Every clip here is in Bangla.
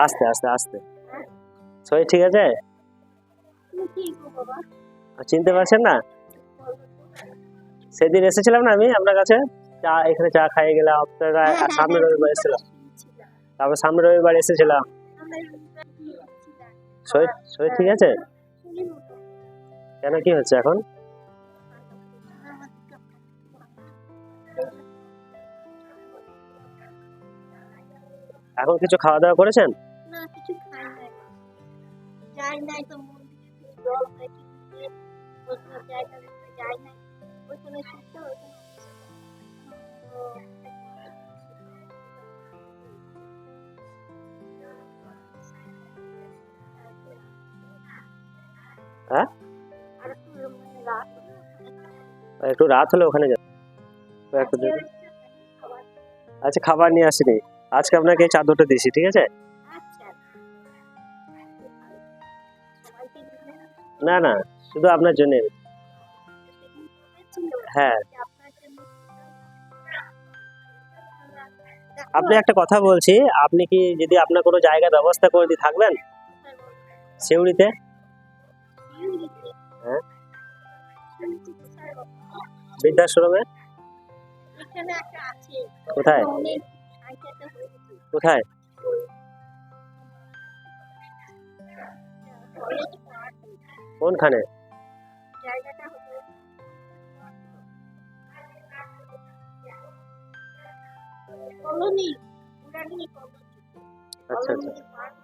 আস্তে আস্তে আস্তে। শরীর ঠিক আছে? চিনতে পারছেন না? সেদিন এসেছিলাম না আমি আপনার কাছে, চা এখানে চা খাইয়ে গেলাম, আপনারা সামনে রবিবার এসেছিলাম, তারপর সামনে রবিবার এসেছিলাম। শরীর শরীর ঠিক আছে? কেন, কি হচ্ছে এখন? এখন কিছু খাওয়া দাওয়া করেছেন? না, কিছু খাই নাই। যাই নাই তো মন্দিরে জল খাইতে গিয়ে ওইখানে জায়গা দেখতে যাই নাই। ওইখানে শুতে ওইখানে হ্যাঁ, আর একটু মানে রাত হলো, একটু রাত হলে ওখানে যাবে। একটু দেখুন। আচ্ছা, খাবার নিয়ে আসিনি আজকে, আপনাকে চা দুটো দিয়েছি, ঠিক আছে? আচ্ছা সবাইকে দিলে না না, শুধু আপনার জন্য। ছিল হ্যাঁ, যে আপনার জন্য আপনি একটা কথা বলছি, আপনি কি যদি আপনার কোনো জায়গায় ব্যবস্থা করে দিয়ে থাকবেন সিউড়িতে? হ্যাঁ, বৃদ্ধাশ্রমে। এখানে একটা আছে, কোথায়? অনেক সংখ্যাটা হয়েছে কোথায়? কলেজ পার্ক কোনখানে? জায়গাটা হলো কলোনি, পুরানি কলোনি। আচ্ছা আচ্ছা কলোনি পার্ক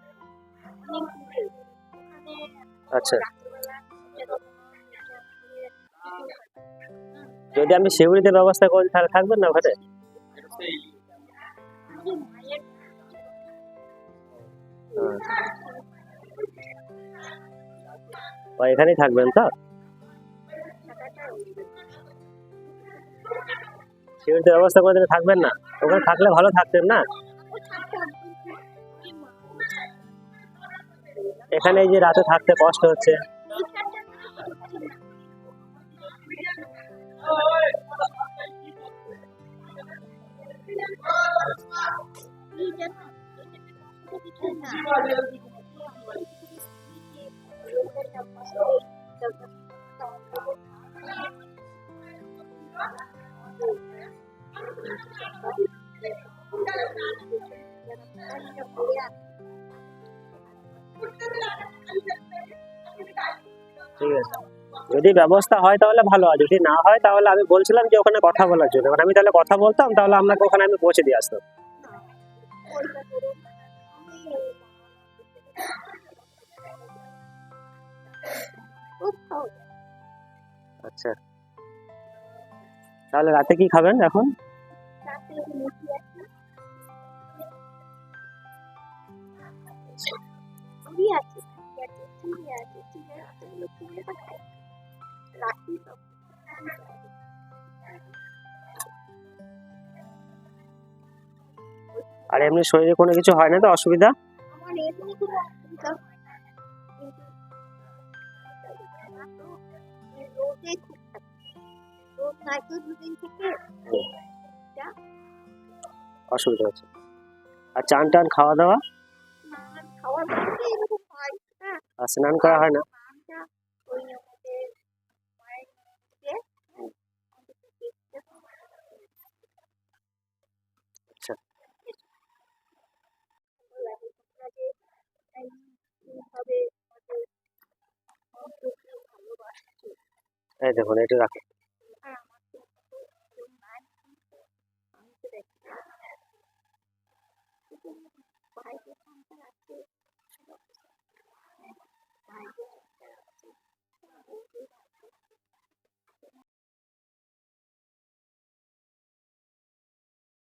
অনেক দূরে। ওখানে আচ্ছা। রাত্রিবেলা যেরকম যদি আমি সিউড়িতে ব্যবস্থা করি তাহলে থাকবেন না ওখানে? মায়ের ও, এখানেই থাকবেন তো? সিউড়িতে ব্যবস্থা করে দিলে থাকবেন না? ওখানে থাকলে ভালো থাকতেন না? এখানে এই যে রাতে থাকতে কষ্ট হচ্ছে। ঠিক আছে, যদি ব্যবস্থা হয় তাহলে ভালো, আর যদি না হয় তাহলে আমি বলছিলাম যে ওখানে কথা বলার জন্য, মানে আমি তাহলে কথা বলতাম, তাহলে আপনাকে ওখানে আমি পৌঁছে দিয়ে আসতাম। আচ্ছা, তাহলে রাতে কি খাবেন এখন? আর এমনি শরীরে কোনো কিছু হয় না তো, অসুবিধা? আমার এমনি কোনো অসুবিধা হয় না, কিন্তু রোদে খুব থাকে, রোদ নাই তো দুদিন থেকে অসুবিধা হচ্ছে। আর চান টান খাওয়া দাওয়া স্নান খাওয়ার পরে এরকম হয়, হ্যাঁ আর স্নান করা হয় না? স্নানটা ওই আমাদের মায়ের মধ্যে দেখতে হয়। আচ্ছা, ভালো লাগে তোমরা যে এইভাবে আমাদের সম্পর্কে ভালোবাসছো। এই দেখুন, এটা রাখুন।